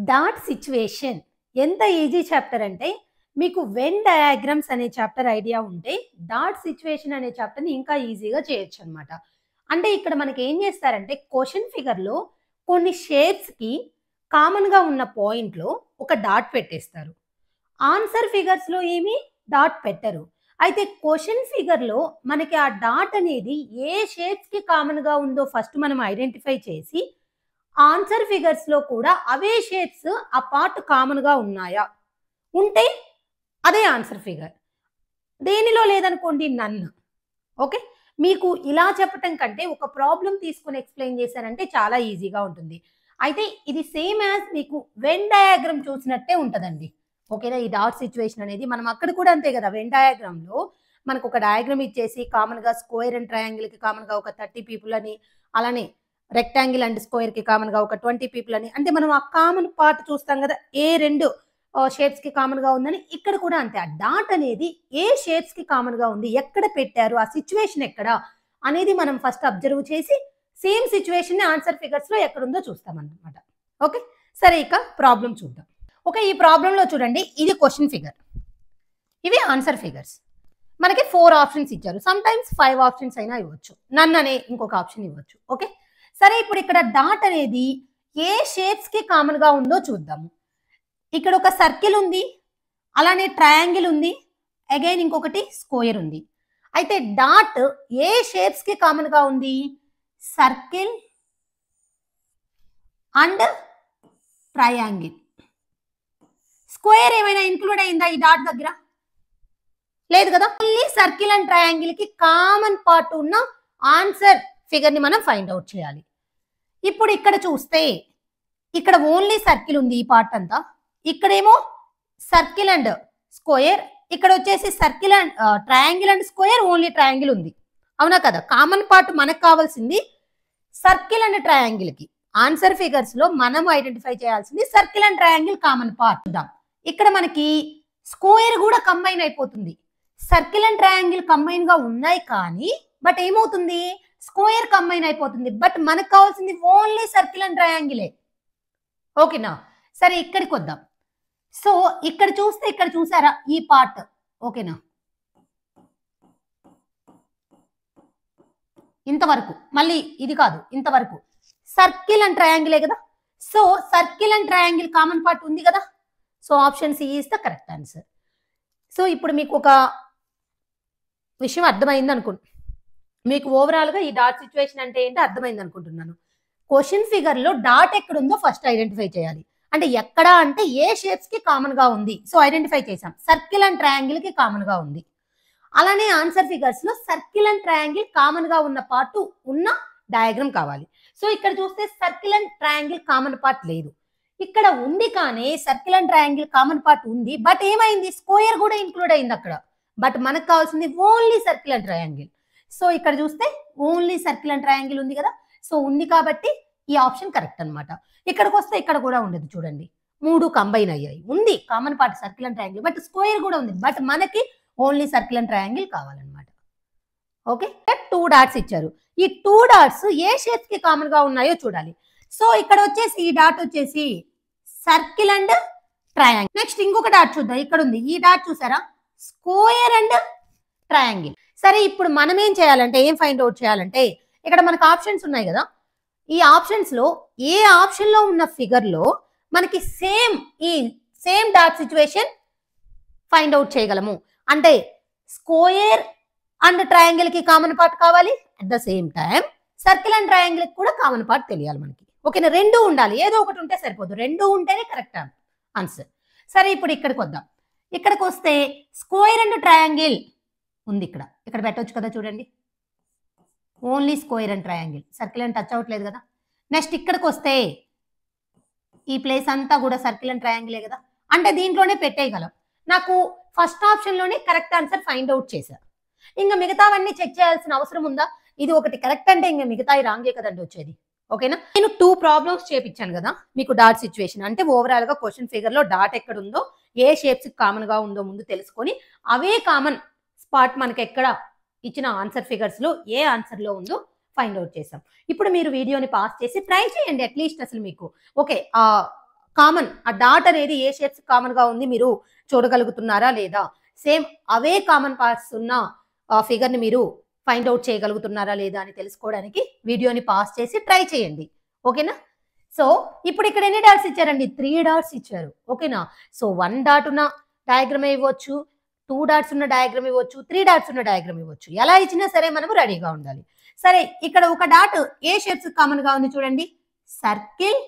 Dot situation ఎంత easy chapter అంటే మీకు వెన్ డయాగ్రామ్స్ అనే చాప్టర్ ఐడియా ఉంటే డాట్ సిచ్యువేషన్ అనే చాప్టర్ని ఇంకా ఈజీగా చేయొచ్చు అనమాట. అంటే ఇక్కడ మనకి ఏం చేస్తారంటే క్వశ్చన్ ఫిగర్లో కొన్ని షేప్స్కి కామన్గా ఉన్న పాయింట్లో ఒక డాట్ పెట్టేస్తారు. ఆన్సర్ ఫిగర్స్లో ఏమి డాట్ పెట్టరు. అయితే క్వశ్చన్ ఫిగర్లో మనకి ఆ డాట్ అనేది ఏ షేప్స్కి కామన్గా ఉందో ఫస్ట్ మనం ఐడెంటిఫై చేసి ఆన్సర్ ఫిగర్స్లో కూడా అవే షేప్స్ ఆ పార్ట్ కామన్గా ఉన్నాయా, ఉంటే అదే ఆన్సర్ ఫిగర్. దేనిలో లేదనుకోండి నన్. ఓకే, మీకు ఇలా చెప్పటం కంటే ఒక ప్రాబ్లం తీసుకుని ఎక్స్ప్లెయిన్ చేశారంటే చాలా ఈజీగా ఉంటుంది. అయితే ఇది సేమ్ యాజ్ మీకు వెన్ డయాగ్రామ్ చూసినట్టే ఉంటుందండి. ఓకేనా, ఈ డాట్ సిచ్యువేషన్ అనేది మనం అక్కడ కూడా అంతే కదా. వెన్ డయాగ్రామ్లో మనకు ఒక డయాగ్రామ్ ఇచ్చేసి కామన్గా స్క్వేర్ అండ్ ట్రయాంగిల్కి కామన్గా ఒక 30 పీపుల్ అని, అలానే రెక్టాంగిల్ అండ్ స్క్వేర్కి కామన్గా ఒక 20 పీపుల్ అని, అంటే మనం ఆ కామన్ పార్ట్ చూస్తాం కదా, ఏ రెండు షేప్స్కి కామన్గా ఉందని. ఇక్కడ కూడా అంతే, ఆ డాట్ అనేది ఏ షేప్స్కి కామన్గా ఉంది, ఎక్కడ పెట్టారు, ఆ సిచ్యువేషన్ ఎక్కడ అనేది మనం ఫస్ట్ అబ్జర్వ్ చేసి సేమ్ సిచ్యువేషన్ ఆన్సర్ ఫిగర్స్లో ఎక్కడుందో చూస్తామన్నమాట. ఓకే, సరే ఇక ప్రాబ్లం చూద్దాం. ఓకే, ఈ ప్రాబ్లంలో చూడండి, ఇది క్వశ్చన్ ఫిగర్, ఇవి ఆన్సర్ ఫిగర్స్. మనకి 4 ఆప్షన్స్ ఇచ్చారు. సమ్ టైమ్స్ 5 ఆప్షన్స్ అయినా ఇవ్వచ్చు, నన్ అనే ఇంకొక ఆప్షన్ ఇవ్వచ్చు. ఓకే, సరే ఇప్పుడు ఇక్కడ డాట్ అనేది ఏ షేప్స్కి కామన్గా ఉందో చూద్దాము. ఇక్కడ ఒక సర్కిల్ ఉంది, అలానే ట్రయాంగిల్ ఉంది, అగైన్ ఇంకొకటి స్క్వేర్ ఉంది. అయితే డాట్ ఏ షేప్స్కి కామన్గా ఉంది? Circle and triangle. స్క్వేర్ ఏమైనా ఇంక్లూడ్ అయిందా ఈ డాట్ దగ్గర? లేదు కదా. ఓన్లీ సర్కిల్ అండ్ ట్రయాంగిల్ కి కామన్ పార్ట్ ఉన్న ఆన్సర్ ఫిగర్ ని మనం ఫైండ్ అవుట్ చేయాలి. ఇప్పుడు ఇక్కడ చూస్తే ఇక్కడ ఓన్లీ సర్కిల్ ఉంది, ఈ పార్ట్ అంతా. ఇక్కడేమో సర్కిల్ అండ్ స్క్వేర్, ఇక్కడ వచ్చేసి circle and triangle and square, only triangle ఉంది. అవునా కదా. కామన్ పార్ట్ మనకు కావాల్సింది సర్కిల్ అండ్ ట్రయాంగిల్ కి. ఆన్సర్ ఫిగర్స్ లో మనం ఐడెంటిఫై చేయాల్సింది circle and triangle common part. ఇక్కడ మనకి స్క్వేర్ కూడా కంబైన్ అయిపోతుంది. సర్కిల్ అండ్ ట్రయాంగిల్ కంబైన్ గా ఉన్నాయి కానీ బట్ ఏమవుతుంది, స్క్వేర్ కంబైన్ అయిపోతుంది. బట్ మనకు కావాల్సింది ఓన్లీ సర్కిల్ అండ్ ట్రయాంగిలే. ఓకేనా, సరే ఇక్కడికి వద్దాం. సో ఇక్కడ చూస్తే, ఇక్కడ చూసారా ఈ పార్ట్, ఓకేనా, ఇంతవరకు, మళ్ళీ ఇది కాదు, ఇంతవరకు సర్కిల్ అండ్ ట్రయాంగిలే కదా. So circle and triangle common part ఉంది కదా. So option C is the correct answer. So ఇప్పుడు మీకు ఒక విషయం అర్థమైంది అనుకుంటున్నాను. మీకు ఓవరాల్గా ఈ డాట్ సిచ్యువేషన్ అంటే ఏంటో అర్థమైంది అనుకుంటున్నాను. క్వశ్చన్ ఫిగర్లో డాట్ ఎక్కడుందో ఫస్ట్ ఐడెంటిఫై చేయాలి. అంటే ఎక్కడ అంటే ఏ షేప్స్కి కామన్గా ఉంది. సో ఐడెంటిఫై చేసాం, సర్కిల్ అండ్ ట్రయాంగిల్కి కామన్గా ఉంది. అలానే ఆన్సర్ ఫిగర్స్లో సర్కిల్ అండ్ ట్రయాంగిల్ కామన్గా ఉన్న పార్ట్ ఉన్న డయాగ్రామ్ కావాలి. సో ఇక్కడ చూస్తే circle and triangle common part లేదు. ఇక్కడ ఉంది కానీ circle and triangle common part ఉంది. బట్ ఏమైంది, స్క్వేర్ కూడా ఇంక్లూడ్ అయింది అక్కడ. బట్ మనకు కావాల్సింది only circle and triangle. So ఇక్కడ చూస్తే ఓన్లీ సర్కిల్ అండ్ ట్రయాంగిల్ ఉంది కదా. సో ఉంది కాబట్టి ఈ ఆప్షన్ కరెక్ట్ అనమాట. ఇక్కడికి వస్తే ఇక్కడ కూడా ఉండదు, చూడండి, 3 కంబైన్ అయ్యాయి. ఉంది common part circle and triangle, but square కూడా ఉంది. బట్ మనకి ఓన్లీ సర్కిల్ అండ్ ట్రయాంగిల్ కావాలన్నమాట. ఓకే, 2 డాట్స్ ఇచ్చారు. ఈ 2 డాట్స్ ఏ షేప్స్ కి కామన్ గా ఉన్నాయో చూడాలి. సో ఇక్కడ వచ్చేసి ఈ డాట్ వచ్చేసి సర్కిల్ అండ్ ట్రయాంగిల్. నెక్స్ట్ ఇంకొక డాట్ చూద్దాం, ఇక్కడ ఉంది ఈ డాట్ చూసారా, స్క్వేర్ అండ్ ట్రయాంగిల్. సరే ఇప్పుడు మనం ఏం చేయాలంటే, ఏం ఫైండ్ అవుట్ చేయాలంటే, ఇక్కడ మనకు ఆప్షన్స్ ఉన్నాయి కదా. ఈ ఆప్షన్స్ లో ఏ ఆప్షన్ లో ఉన్న ఫిగర్ లో మనకి same dot situation find out చేయగలము. అంటే స్క్వేర్ అండ్ ట్రయాంగిల్ కి కామన్ పార్ట్ కావాలి, at the same time circle and triangle కి కూడా కామన్ పార్ట్ తెలియాలి మనకి. ఓకేనా, 2 ఉండాలి, ఏదో ఒకటి ఉంటే సరిపోదు, 2 ఉంటేనే కరెక్ట్ ఆన్సర్. సరే ఇప్పుడు ఇక్కడికి వద్దాం. ఇక్కడికి వస్తే స్క్వేర్ అండ్ ట్రయాంగిల్ ఉంది, ఇక్కడ పెట్టవచ్చు కదా, చూడండి, only square and triangle, circle and touch అవ్వట్లేదు కదా. నెక్స్ట్ ఇక్కడికి వస్తే ఈ ప్లేస్ అంతా కూడా సర్కిల్ అండ్ ట్రయాంగిలే కదా. అంటే దీంట్లోనే పెట్టేయగలం. నాకు ఫస్ట్ ఆప్షన్లోనే కరెక్ట్ ఆన్సర్ ఫైండ్ అవుట్ చేశారు. ఇంకా మిగతావన్నీ చెక్ చేయాల్సిన అవసరం ఉందా? ఇది ఒకటి కరెక్ట్ అంటే ఇంకా మిగతాయి రాంగే కదండి వచ్చేది. ఓకేనా, నేను 2 ప్రాబ్లమ్స్ చేపించాను కదా మీకు డాట్ సిచ్యువేషన్. అంటే ఓవరాల్ గా క్వశ్చన్ ఫిగర్ లో డాట్ ఎక్కడ ఉందో, ఏ షేప్స్ కామన్ గా ఉందో ముందు తెలుసుకొని అవే కామన్ స్పాట్ మనకి ఎక్కడ ఇచ్చిన ఆన్సర్ ఫిగర్స్ లో ఏ ఆన్సర్ లో ఉందో ఫైండ్ అవుట్ చేసాం. ఇప్పుడు మీరు వీడియోని పాస్ చేసి ట్రై చేయండి అట్లీస్ట్. అసలు మీకు ఓకే కామన్, ఆ డాట్ అనేది ఏ షేప్స్ కామన్ గా ఉంది మీరు చూడగలుగుతున్నారా లేదా, సేమ్ అవే కామన్ పార్ట్స్ ఉన్న ఫిగర్ ని మీరు ఫైండ్ అవుట్ చేయగలుగుతున్నారా లేదా అని తెలుసుకోవడానికి వీడియోని పాస్ చేసి ట్రై చేయండి. ఓకేనా? సో ఇప్పుడు ఇక్కడ ఎన్ని డాట్స్ ఇచ్చారండి? 3 డాట్స్ ఇచ్చారు. ఓకేనా? సో 1 డాట్ ఉన్న డయాగ్రమ్ ఇవ్వచ్చు, 2 డాట్స్ ఉన్న డయాగ్రమ్ ఇవ్వచ్చు, 3 డాట్స్ ఉన్న డయాగ్రమ్ ఇవ్వచ్చు. ఎలా ఇచ్చినా సరే మనము రెడీగా ఉండాలి. సరే, ఇక్కడ ఒక డాట్ ఏ షేప్స్ కామన్ గా ఉంది చూడండి, circle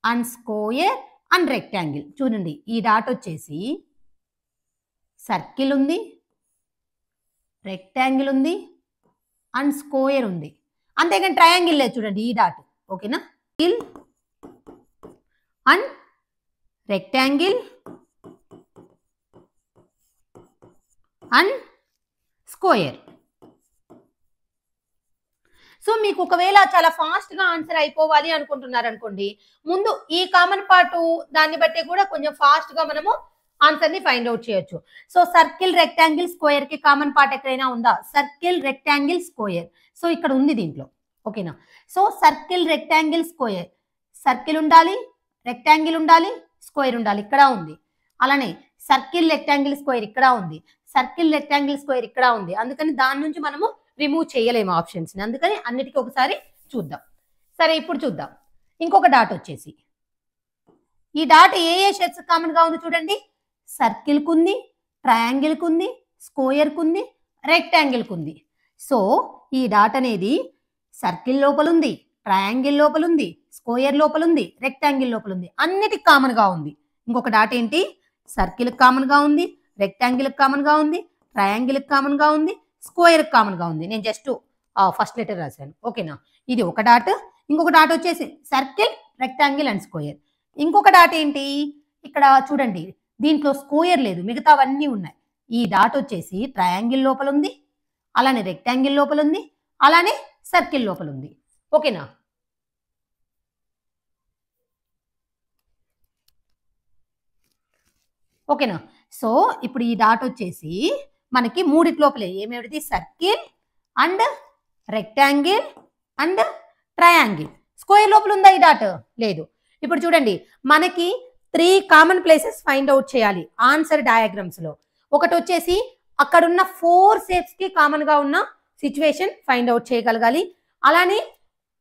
and square and rectangle. చూడండి, ఈ డాట్ వచ్చేసి సర్కిల్ ఉంది, రెక్టాంగిల్ ఉంది అండ్ స్క్వేర్ ఉంది. అంతేగాని ట్రయాంగిల్ లేదు చూడండి ఈ డాట్. ఓకేనా? Circle and rectangle and square. So మీకు ఒకవేళ చాలా ఫాస్ట్ గా ఆన్సర్ అయిపోవాలి అనుకుంటున్నారు అనుకోండి, ముందు ఈ కామన్ పార్ట్ దాన్ని బట్టి కూడా కొంచెం ఫాస్ట్ గా మనము ఆన్సర్ ని ఫైండ్ అవుట్ చేయొచ్చు. సో సర్కిల్, రెక్టాంగిల్, స్క్వేర్ కి కామన్ పార్ట్ ఎక్కడైనా ఉందా? Circle, rectangle, square. సో ఇక్కడ ఉంది దీంట్లో. ఓకేనా? So circle, rectangle, square. Circle ఉండాలి, రెక్టాంగిల్ ఉండాలి, స్క్వేర్ ఉండాలి. ఇక్కడ ఉంది. అలానే సర్కిల్, రెక్టాంగిల్, స్క్వేర్ ఇక్కడ ఉంది. సర్కిల్, రెక్టాంగిల్, స్క్వేర్ ఇక్కడ ఉంది. అందుకని దాని నుంచి మనము రిమూవ్ చేయలేము ఆప్షన్స్ ని. అందుకని అన్నిటికీ ఒకసారి చూద్దాం. సరే, ఇప్పుడు చూద్దాం ఇంకొక డాట్ వచ్చేసి. ఈ డాట్ ఏ ఏ షేప్స్ కామన్ గా ఉంది చూడండి. సర్కిల్ కు ఉంది, ట్రయాంగిల్ కు ఉంది, స్క్వేర్ కు ఉంది, రెక్టాంగిల్ కు ఉంది. సో ఈ డాట్ అనేది సర్కిల్ లోపల ఉంది, ట్రయాంగిల్ లోపల ఉంది, స్క్వేర్ లోపల ఉంది, రెక్టాంగిల్ లోపల ఉంది. అన్నిటికి కామన్ గా ఉంది. ఇంకొక డాట్ ఏంటి? సర్కిల్ కామన్ గా ఉంది, రెక్టాంగిల్ కామన్ గా ఉంది, ట్రయాంగిల్ కామన్ గా ఉంది, స్క్వేర్ కామన్ గా ఉంది. నేను జస్ట్ ఫస్ట్ లెటర్ రాశాను. ఓకేనా? ఇది ఒక డాట్. ఇంకొక డాట్ వచ్చేసి సర్కిల్, రెక్టాంగిల్ అండ్ స్క్వేర్. ఇంకొక డాట్ ఏంటి? ఇక్కడ చూడండి, దీంట్లో స్క్వేర్ లేదు, మిగతావన్నీ ఉన్నాయి. ఈ డాట్ వచ్చేసి ట్రయాంగిల్ లోపల ఉంది, అలానే రెక్టాంగిల్ లోపల ఉంది, అలానే సర్కిల్ లోపల ఉంది. ఓకేనా? ఓకేనా? సో ఇప్పుడు ఈ డాట్ వచ్చేసి మనకి మూడిటి లోపలే. ఏమేమిటి? Circle and rectangle and triangle. Square లోపల ఉందా ఈ డాట్? లేదు. ఇప్పుడు చూడండి, మనకి 3 కామన్ ప్లేసెస్ ఫైండ్ అవుట్ చేయాలి ఆన్సర్ డయాగ్రామ్స్ లో. ఒకటి వచ్చేసి అక్కడున్న 4 షేప్స్ కి కామన్ గా ఉన్న సిచ్యువేషన్ ఫైండ్ అవుట్ చేయగలగాలి. అలానే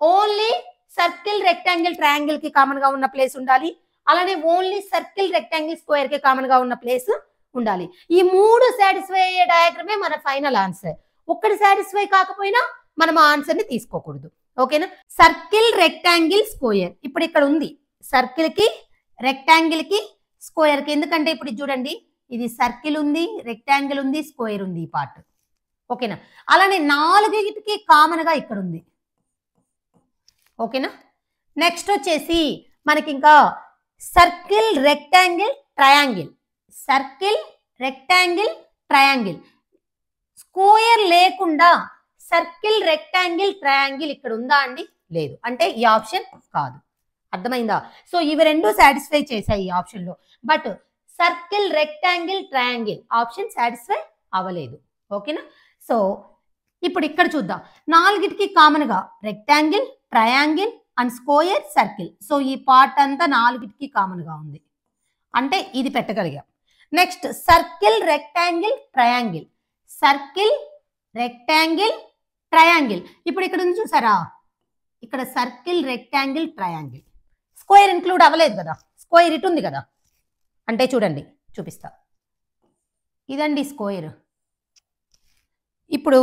ఓన్లీ సర్కిల్, రెక్టాంగిల్, ట్రయాంగిల్ కి కామన్ గా ఉన్న ప్లేస్ ఉండాలి. అలానే ఓన్లీ సర్కిల్, రెక్టాంగిల్, స్క్వేర్ కి కామన్ గా ఉన్న ప్లేస్ ఉండాలి. ఈ 3 సాటిస్ఫై అయ్యే డయాగ్రమే మన ఫైనల్ ఆన్సర్. ఒక్కటి సాటిస్ఫై కాకపోయినా మనం ఆన్సర్ ని తీసుకోకూడదు. ఓకేనా? Circle, rectangle, square. ఇప్పుడు ఇక్కడ ఉంది సర్కిల్ కి, రెక్టాంగిల్ కి, స్క్వేర్ కి. ఎందుకంటే ఇప్పుడు చూడండి, ఇది సర్కిల్ ఉంది, రెక్టాంగిల్ ఉంది, స్క్వేర్ ఉంది ఈ పార్ట్. ఓకేనా? అలానే 4కి కామన్ గా ఇక్కడ ఉంది. ఓకేనా? నెక్స్ట్ వచ్చేసి మనకి ఇంకా circle, rectangle, triangle. Circle, rectangle, triangle. Square లేకుండా సర్కిల్, రెక్టాంగిల్, ట్రయాంగిల్ ఇక్కడ ఉందా అండి? లేదు. అంటే ఈ ఆప్షన్ కాదు. అర్థమైందా? సో ఇవి రెండు సాటిస్ఫై చేశాయి ఈ ఆప్షన్ లో. But circle, rectangle, triangle option satisfy అవ్వలేదు. ఓకేనా? సో ఇప్పుడు ఇక్కడ చూద్దాం. 4కి కామన్ గా rectangle, triangle and square, circle. So ఈ పార్ట్ అంతా 4కి కామన్ గా ఉంది. అంటే ఇది పెట్టగలిగాం. Next circle, rectangle, triangle. Circle, rectangle, triangle. ఇప్పుడు ఇక్కడ ఉంది చూసారా, ఇక్కడ circle, rectangle, triangle. Square include అవ్వలేదు కదా, స్క్వేర్ ఇటు ఉంది కదా. అంటే చూడండి, చూపిస్తా. ఇదండి స్క్వేర్. ఇప్పుడు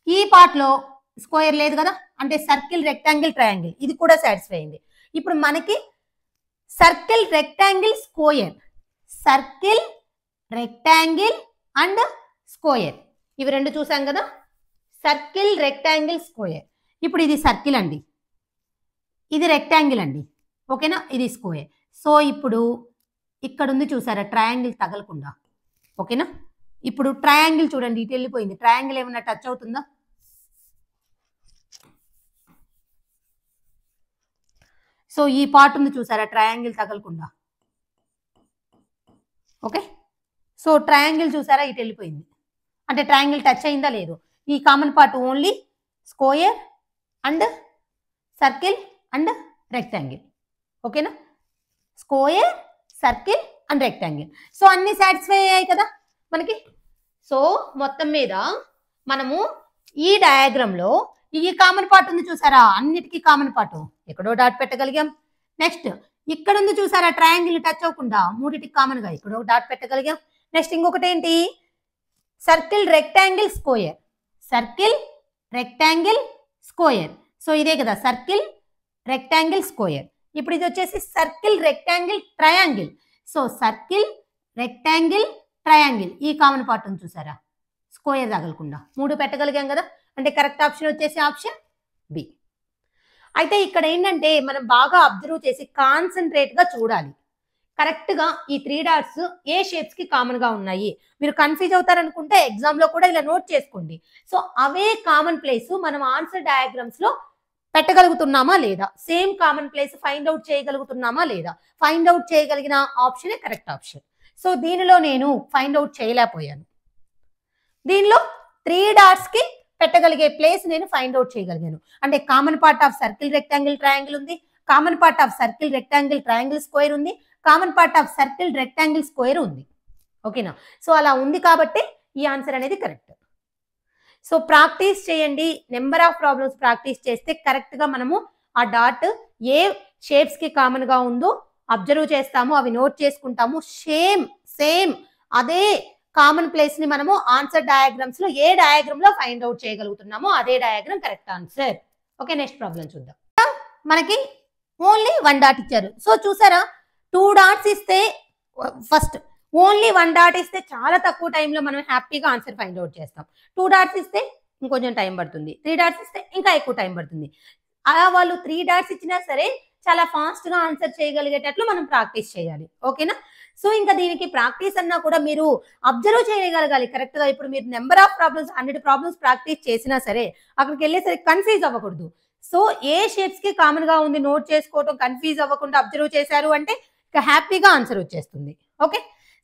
ఈ పార్ట్లో స్క్వేర్ లేదు కదా, అంటే సర్కిల్, రెక్టాంగిల్, ట్రయాంగిల్ ఇది కూడా సాటిస్ఫై అయింది. ఇప్పుడు మనకి circle, rectangle, square. Circle, rectangle and square ఇవి రెండు చూసాం కదా. Circle, rectangle, square. ఇప్పుడు ఇది సర్కిల్ అండి, ఇది రెక్టాంగిల్ అండి. ఓకేనా? ఇది స్క్వేర్. సో ఇప్పుడు ఇక్కడ ఉంది చూసారా ట్రయాంగిల్ తగలకుండా. ఓకేనా? ఇప్పుడు ట్రయాంగిల్ చూడండి ఇటు వెళ్ళిపోయింది. ట్రయాంగిల్ ఏమన్నా టచ్ అవుతుందా? సో ఈ పార్ట్ ఉంది చూసారా ట్రయాంగిల్ తగలకుండా. ఓకే, సో ట్రయాంగిల్ చూసారా ఇటు వెళ్ళిపోయింది. అంటే ట్రయాంగిల్ టచ్ అయిందా లేదు. ఈ common part only square and circle and rectangle. ఓకేనా? Square, circle and rectangle. So అన్ని సాటిస్ఫై అయ్యాయి కదా మనకి. సో మొత్తం మీద మనము ఈ డయాగ్రామ్ లో ఈ కామన్ పార్ట్ ఉంది చూసారా, అన్నిటికీ కామన్ పార్ట్ ఎక్కడో డాట్ పెట్టగలిగాం. నెక్స్ట్ ఇక్కడ ఉంది చూసారా, ట్రయాంగిల్ టచ్ అవ్వకుండా మూడిటికి కామన్ గా ఇక్కడ డాట్ పెట్టగలిగాం. నెక్స్ట్ ఇంకొకటి ఏంటి, circle, rectangle, square, circle, rectangle, square. So ఇదే కదా సర్కిల్, రెక్టాంగిల్, స్క్వేర్. ఇప్పుడు ఇది వచ్చేసి circle, rectangle, triangle. So circle, rectangle, triangle ఈ కామన్ పార్ట్ ఉంది చూసారా, స్క్వేర్ తగలకుండా మూడు పెట్టగలిగాం కదా. అంటే కరెక్ట్ ఆప్షన్ వచ్చేసి ఆప్షన్ బి. అయితే ఇక్కడ ఏంటంటే మనం బాగా అబ్జర్వ్ చేసి కాన్సన్ట్రేట్ గా చూడాలి. కరెక్ట్ గా ఈ 3 డాట్స్ ఏ షేప్స్ కి కామన్ గా ఉన్నాయి. మీరు కన్ఫ్యూజ్ అవుతారనుకుంటే ఎగ్జామ్ లో కూడా ఇలా నోట్ చేసుకోండి. సో అవే కామన్ ప్లేస్ మనం ఆన్సర్ డయాగ్రామ్స్ లో పెట్టగలుగుతున్నామా లేదా, same common place find out చేయగలుగుతున్నామా లేదా. ఫైండ్ అవుట్ చేయగలిగిన ఆప్షనే కరెక్ట్ ఆప్షన్. సో దీనిలో నేను ఫైండ్ అవుట్ చేయలేకపోయాను. దీనిలో 3 డాట్స్ కి పెట్టగలిగే ప్లేస్ నేను ఫైండ్ అవుట్ చేయగలిగాను. అంటే common part of circle, rectangle, triangle ఉంది, common part of circle, rectangle, triangle, square ఉంది, common part of circle, rectangle, square ఉంది. ఓకేనా. సో అలా ఉంది కాబట్టి ఈ ఆన్సర్ అనేది కరెక్ట్. సో ప్రాక్టీస్ చేయండి, నెంబర్ ఆఫ్ ప్రాబ్లమ్స్ ప్రాక్టీస్ చేస్తే కరెక్ట్ గా మనము ఆ డాట్ ఏ షేప్స్ కి కామన్ గా ఉందో అబ్జర్వ్ చేస్తాము, అవి నోట్ చేసుకుంటాము. సేమ్ అదే కామన్ ప్లేస్ ని మనము ఆన్సర్ డయాగ్రామ్స్ లో ఏ డయాగ్రామ్ లో ఫైండ్ అవుట్ చేయగలుగుతున్నామో అదే diagram correct answer. Okay, next problem చూద్దాం. మనకి ఓన్లీ 1 డాట్ ఇచ్చారు. సో చూసారా, 2 డాట్స్ ఇస్తే ఫస్ట్ ఓన్లీ 1 డాట్ ఇస్తే చాలా తక్కువ టైంలో మనం హ్యాపీగా ఆన్సర్ ఫైండ్ అవుట్ చేస్తాం. 2 డాట్స్ ఇస్తే ఇంకొంచెం టైం పడుతుంది, 3 డాట్స్ ఇస్తే ఇంకా ఎక్కువ టైం పడుతుంది. అలా వాళ్ళు 3 డాట్స్ ఇచ్చినా సరే చాలా ఫాస్ట్ గా ఆన్సర్ చేయగలిగేటట్లు మనం ప్రాక్టీస్ చేయాలి. ఓకేనా. సో ఇంకా దీనికి ప్రాక్టీస్ అన్నా కూడా మీరు అబ్జర్వ్ చేయగలగాలి కరెక్ట్ గా. ఇప్పుడు మీరు number of problems 100 problems practice చేసినా సరే అక్కడికి వెళ్ళేసరికి కన్ఫ్యూజ్ అవ్వకూడదు. సో ఏ షేప్స్ కి కామన్ గా ఉంది నోట్ చేసుకోవటం, కన్ఫ్యూజ్ అవ్వకుండా అబ్జర్వ్ చేశారు అంటే ఇక హ్యాపీగా ఆన్సర్ వచ్చేస్తుంది. ఓకే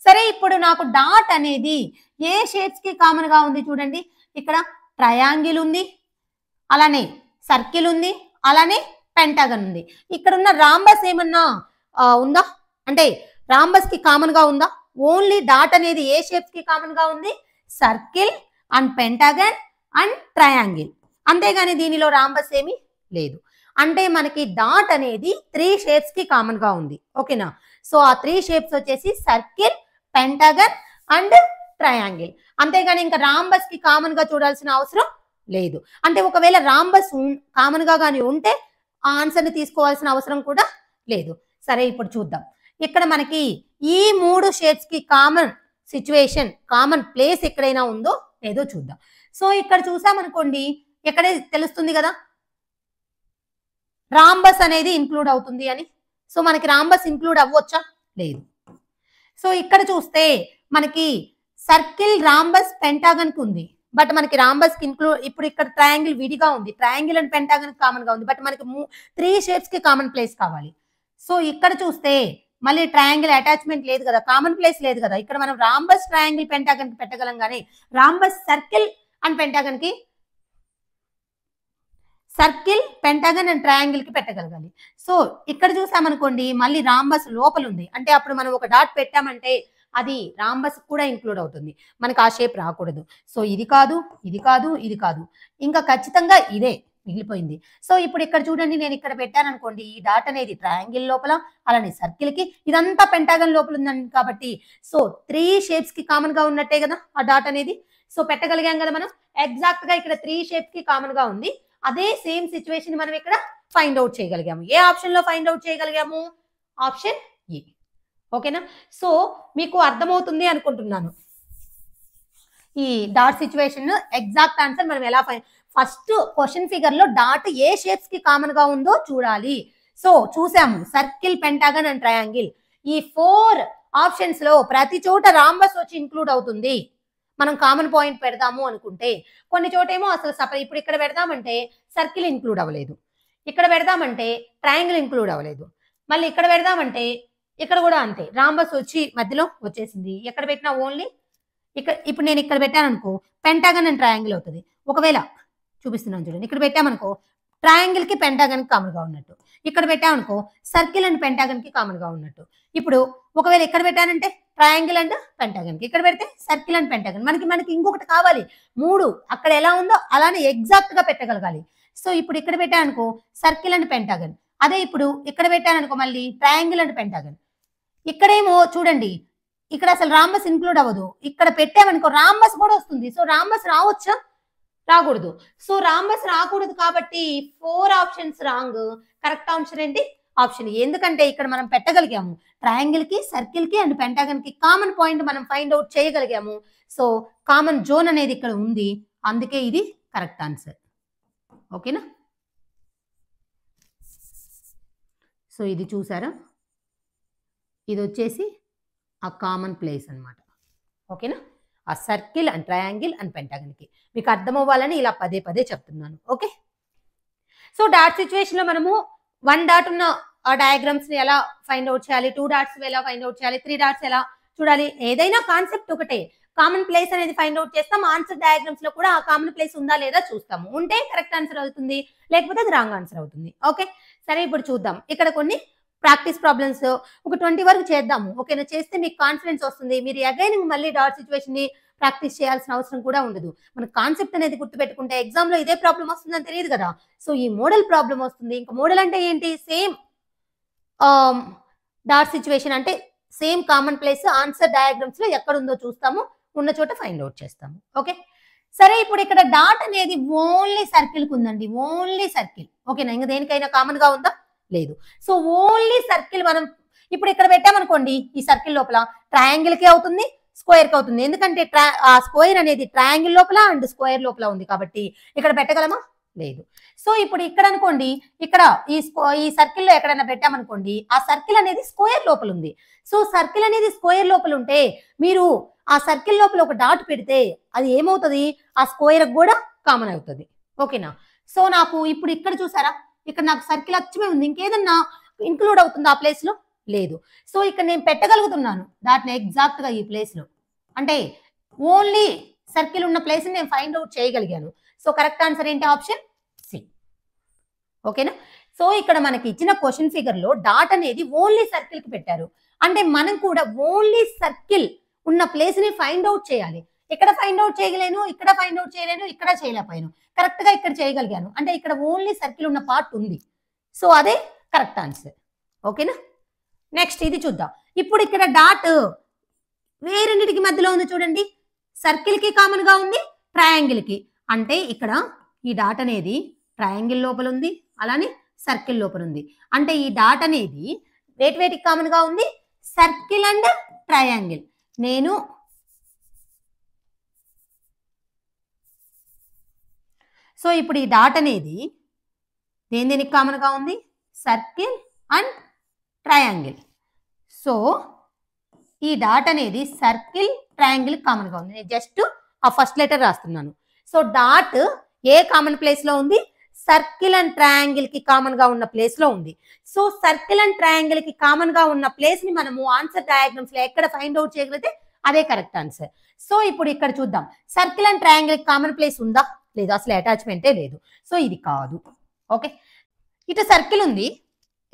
సరే, ఇప్పుడు నాకు డాట్ అనేది ఏ షేప్స్ కి కామన్ గా ఉంది చూడండి. ఇక్కడ ట్రయాంగిల్ ఉంది, అలానే సర్కిల్ ఉంది, అలానే పెంటాగన్ ఉంది. ఇక్కడ ఉన్న రాంబస్ ఏమన్నా ఉందా అంటే రాంబస్ కి కామన్ గా ఉందా? ఓన్లీ డాట్ అనేది ఏ షేప్స్ కి కామన్ గా ఉంది, circle and pentagon and triangle. అంతేగాని దీనిలో రాంబస్ ఏమీ లేదు. అంటే మనకి డాట్ అనేది 3 షేప్స్ కి కామన్ గా ఉంది. ఓకేనా. సో ఆ 3 షేప్స్ వచ్చేసి సర్కిల్, పెంటాగన్ అండ్ ట్రయాంగిల్. అంతేగాని ఇంకా రాంబస్ కి కామన్ గా చూడాల్సిన అవసరం లేదు. అంటే ఒకవేళ రాంబస్ కామన్ గా కానీ ఉంటే ఆ ఆన్సర్ ని తీసుకోవాల్సిన అవసరం కూడా లేదు. సరే ఇప్పుడు చూద్దాం. ఇక్కడ మనకి ఈ 3 షేప్స్ కి కామన్ సిచ్యువేషన్, కామన్ ప్లేస్ ఎక్కడైనా ఉందో లేదో చూద్దాం. సో ఇక్కడ చూసామనుకోండి, ఎక్కడే తెలుస్తుంది కదా రాంబస్ అనేది ఇంక్లూడ్ అవుతుంది అని. సో మనకి రాంబస్ ఇంక్లూడ్ అవ్వచ్చా? లేదు. సో ఇక్కడ చూస్తే మనకి సర్కిల్, రాంబస్, పెంటాగన్ కి ఉంది. బట్ మనకి రాంబస్ కి ఇంక్లూడ్, ఇప్పుడు ఇక్కడ ట్రయాంగిల్ విడిగా ఉంది, ట్రయాంగిల్ అండ్ పెంటాగన్ కామన్ గా ఉంది. బట్ మనకి 3 షేప్స్ కి కామన్ ప్లేస్ కావాలి. సో ఇక్కడ చూస్తే మళ్ళీ ట్రయాంగిల్ అటాచ్మెంట్ లేదు కదా, కామన్ ప్లేస్ లేదు కదా. ఇక్కడ మనం రాంబస్, ట్రయాంగిల్, పెంటాగన్ కి పెట్టగలం కానీ రాంబస్, సర్కిల్ అండ్ పెంటాగన్ కి, సర్కిల్, పెంటాగన్ అండ్ ట్రయాంగిల్ కి పెట్టగలగాలి. సో ఇక్కడ చూసామనుకోండి మళ్ళీ రాంబస్ లోపల ఉంది. అంటే అప్పుడు మనం ఒక డాట్ పెట్టామంటే అది రాంబస్ కూడా ఇంక్లూడ్ అవుతుంది, మనకు ఆ షేప్ రాకూడదు. సో ఇది కాదు, ఇది కాదు, ఇది కాదు, ఇంకా ఖచ్చితంగా ఇదే మిగిలిపోయింది. సో ఇప్పుడు ఇక్కడ చూడండి, నేను ఇక్కడ పెట్టాను అనుకోండి, ఈ డాట్ అనేది ట్రయాంగిల్ లోపల, అలానే సర్కిల్ కి, ఇదంతా పెంటాగన్ లోపల ఉందని కాబట్టి సో 3 షేప్స్ కి కామన్ గా ఉన్నట్టే కదా ఆ డాట్ అనేది. సో పెట్టగలిగాం కదా మనం. ఎగ్జాక్ట్ గా ఇక్కడ 3 షేప్స్ కి కామన్ గా ఉంది. అదే సేమ్ సిచ్యువేషన్ మనం ఇక్కడ ఫైండ్ అవుట్ చేయగలిగాము. ఏ ఆప్షన్ లో ఫైండ్ అవుట్ చేయగలిగాము? Option a. ఓకేనా. సో మీకు అర్థమవుతుంది అనుకుంటున్నాను. ఈ డాట్ సిచ్యువేషన్ ఎగ్జాక్ట్ ఆన్సర్ మనం ఎలా ఫస్ట్ క్వశ్చన్ ఫిగర్ లో డాట్ ఏ షేప్స్ కి కామన్ గా ఉందో చూడాలి. సో చూసాము సర్కిల్, పెంటాగన్ అండ్ ట్రయాంగిల్. ఈ 4 ఆప్షన్స్ లో ప్రతి చోట రాంబస్ వచ్చి ఇంక్లూడ్ అవుతుంది. మనం కామన్ పాయింట్ పెడదాము అనుకుంటే కొన్ని చోటేమో అసలు సపరేట్. ఇప్పుడు ఇక్కడ పెడదామంటే సర్కిల్ ఇంక్లూడ్ అవ్వలేదు, ఇక్కడ పెడదామంటే ట్రయాంగిల్ ఇంక్లూడ్ అవ్వలేదు, మళ్ళీ ఇక్కడ పెడదామంటే ఇక్కడ కూడా అంతే రాంబస్ వచ్చి మధ్యలో వచ్చేసింది. ఎక్కడ పెట్టినా ఓన్లీ ఇక్కడ. ఇప్పుడు నేను ఇక్కడ పెట్టాను అనుకో పెంటాగన్ అండ్ ట్రయాంగిల్ అవుతుంది. ఒకవేళ చూపిస్తున్నాను చూడండి, ఇక్కడ పెట్టామనుకో ట్రయాంగిల్ కి పెంటాగన్ కి కామన్ గా ఉన్నట్టు, ఇక్కడ పెట్టామనుకో సర్కిల్ అండ్ పెంటాగన్ కి కామన్ గా ఉన్నట్టు. ఇప్పుడు ఒకవేళ ఇక్కడ పెట్టానంటే ట్రయాంగిల్ అండ్ పెంటాగన్ కి, ఇక్కడ పెడితే సర్కిల్ అండ్ పెంటాగన్. మనకి ఇంకొకటి కావాలి, 3 అక్కడ ఎలా ఉందో అలానే ఎగ్జాక్ట్ గా పెట్టగలగాలి. సో ఇప్పుడు ఇక్కడ పెట్టానుకో సర్కిల్ అండ్ పెంటాగన్, అదే ఇప్పుడు ఇక్కడ పెట్టాననుకో మళ్ళీ ట్రయాంగిల్ అండ్ పెంటాగన్. ఇక్కడేమో చూడండి, ఇక్కడ అసలు రాంబస్ ఇన్క్లూడ్ అవ్వదు, ఇక్కడ పెట్టామనుకో రాంబస్ కూడా వస్తుంది. సో రాంబస్ రావచ్చా? రాకూడదు. సో రాంబస్ రాకూడదు కాబట్టి 4 ఆప్షన్స్ రాంగ్. కరెక్ట్ ఆన్సర్ ఏంటి? ఆప్షన్. ఎందుకంటే ఇక్కడ మనం పెట్టగలిగాము ట్రయాంగిల్ కి, సర్కిల్ కి అండ్ పెంటాగన్ కి కామన్ పాయింట్ మనం ఫైండ్ అవుట్ చేయగలిగాము. సో కామన్ జోన్ అనేది ఇక్కడ ఉంది, అందుకే ఇది కరెక్ట్ ఆన్సర్. ఓకేనా? సో ఇది చూసారా, ఇది వచ్చేసి ఆ కామన్ ప్లేస్ అన్నమాట. ఓకేనా? ఆ circle and triangle and pentagon కి మీకు అర్థం అవ్వాలని ఇలా పదే పదే చెప్తున్నాను. ఓకే, సో డాట్ సిచ్యువేషన్ లో మనము 1 డాట్ ఉన్న ఆ డయాగ్రామ్స్ ని ఎలా ఫైండ్ అవుట్ చేయాలి, 2 డాట్స్ ఎలా ఫైండ్ అవుట్ చేయాలి, 3 డాట్స్ ఎలా చూడాలి, ఏదైనా కాన్సెప్ట్ ఒకటే. కామన్ ప్లేస్ అనేది ఫైండ్ అవుట్ చేస్తాం, ఆన్సర్ డయాగ్రామ్స్ లో కూడా ఆ కామన్ ప్లేస్ ఉందా లేదా చూస్తాము. ఉంటే కరెక్ట్ ఆన్సర్ అవుతుంది, లేకపోతే అది రాంగ్ ఆన్సర్ అవుతుంది. ఓకే, సరే ఇప్పుడు చూద్దాం. ఇక్కడ కొన్ని ప్రాక్టీస్ ప్రాబ్లమ్స్ ఒక 20 వరకు చేద్దాము. ఓకేనా? చేస్తే మీకు కాన్ఫిడెన్స్ వస్తుంది, మీరు అగైన్ మళ్ళీ డాట్ సిచ్యువేషన్ ని ప్రాక్టీస్ చేయాల్సిన అవసరం కూడా ఉండదు. మన కాన్సెప్ట్ అనేది గుర్తుపెట్టుకుంటే ఎగ్జామ్ లో ఇదే ప్రాబ్లం వస్తుందని తెలియదు కదా. సో ఈ మోడల్ ప్రాబ్లం వస్తుంది. ఇంకా మోడల్ అంటే ఏంటి? సేమ్ డాట్ సిచ్యువేషన్ అంటే same common place answer diagrams లో ఎక్కడ ఉందో చూస్తాము, ఉన్న చోట ఫైండ్ అవుట్ చేస్తాము. ఓకే, సరే ఇప్పుడు ఇక్కడ డాట్ అనేది ఓన్లీ సర్కిల్ కు ఉందండి, ఓన్లీ సర్కిల్. ఓకేనా? ఇంకా దేనికైనా కామన్ గా ఉందా? లేదు. సో ఓన్లీ సర్కిల్ మనం ఇప్పుడు ఇక్కడ పెట్టామనుకోండి, ఈ సర్కిల్ లోపల ట్రయాంగిల్ కి అవుతుంది, స్క్వేర్ కి అవుతుంది. ఎందుకంటే ఆ స్క్వేర్ అనేది ట్రయాంగిల్ లోపల అండ్ స్క్వేర్ లోపల ఉంది కాబట్టి ఇక్కడ పెట్టగలమా? లేదు. సో ఇప్పుడు ఇక్కడ అనుకోండి, ఇక్కడ ఈ సర్కిల్ లో ఎక్కడైనా పెట్టామనుకోండి, ఆ సర్కిల్ అనేది స్క్వేర్ లోపల ఉంది. సో సర్కిల్ అనేది స్క్వేర్ లోపల ఉంటే మీరు ఆ సర్కిల్ లోపల ఒక డాట్ పెడితే అది ఏమవుతుంది? ఆ స్క్వేర్ కూడా కామన్ అవుతుంది. ఓకేనా? సో నాకు ఇప్పుడు ఇక్కడ చూసారా, ఇక్కడ నాకు సర్కిల్ అచ్చమే ఉంది, ఇంకేదన్నా ఇంక్లూడ్ అవుతుంది ఆ ప్లేస్ లో? లేదు. సో ఇక్కడ నేను పెట్టగలుగుతున్నాను డాట్ని ఎగ్జాక్ట్ గా ఈ ప్లేస్ లో, అంటే ఓన్లీ సర్కిల్ ఉన్న ప్లేస్ నేను ఫైండ్ అవుట్ చేయగలిగాను. సో కరెక్ట్ ఆన్సర్ ఏంటి? Option C. ఓకేనా? సో ఇక్కడ మనకి ఇచ్చిన క్వశ్చన్ ఫిగర్ లో డాట్ అనేది ఓన్లీ సర్కిల్ కి పెట్టారు, అంటే మనం కూడా ఓన్లీ సర్కిల్ ఉన్న ప్లేస్ ని ఫైండ్ అవుట్ చేయాలి. ఇక్కడ ఫైండ్ అవుట్ చేయలేను, ఇక్కడ ఫైండ్ అవుట్ చేయలేను, ఇక్కడ చేయలేకపోయాను, కరెక్ట్ గా ఇక్కడ చేయగలిగాను, అంటే ఇక్కడ ఓన్లీ సర్కిల్ ఉన్న పార్ట్ ఉంది. సో అదే కరెక్ట్ ఆన్సర్. ఓకేనా? నెక్స్ట్ ఇది చూద్దాం. ఇప్పుడు ఇక్కడ డాట్ వేరెన్నిటికి మధ్యలో ఉంది చూడండి, సర్కిల్ కి కామన్ గా ఉంది, ట్రయాంగిల్ కి. అంటే ఇక్కడ ఈ డాట్ అనేది ట్రయాంగిల్ లోపల ఉంది, అలానే సర్కిల్ లోపల ఉంది. అంటే ఈ డాట్ అనేది వేటికి కామన్ గా ఉంది? Circle and triangle. నేను సో ఇప్పుడు ఈ డాట్ అనేది దేనికి కామన్ గా ఉంది? Circle and triangle. సో ఈ డాట్ అనేది సర్కిల్ ట్రయాంగిల్ కామన్ గా ఉంది. నేను జస్ట్ ఆ ఫస్ట్ లెటర్ రాస్తున్నాను. So dot a common place లో ఉంది? సర్కిల్ అండ్ ట్రయాంగిల్ కి కామన్ గా ఉన్న ప్లేస్ లో ఉంది. సో సర్కిల్ అండ్ ట్రయాంగిల్ కి కామన్ గా ఉన్న ప్లేస్ ని మనము ఆన్సర్ డయాగ్రామ్స్ లో ఎక్కడ ఫైండ్ అవుట్ చేయగలిగితే అదే కరెక్ట్ ఆన్సర్. సో ఇప్పుడు ఇక్కడ చూద్దాం, సర్కిల్ అండ్ ట్రయాంగిల్ కి కామన్ ప్లేస్ ఉందా? లేదు, అసలు అటాచ్మెంటే లేదు. సో ఇది కాదు. ఓకే, ఇటు సర్కిల్ ఉంది,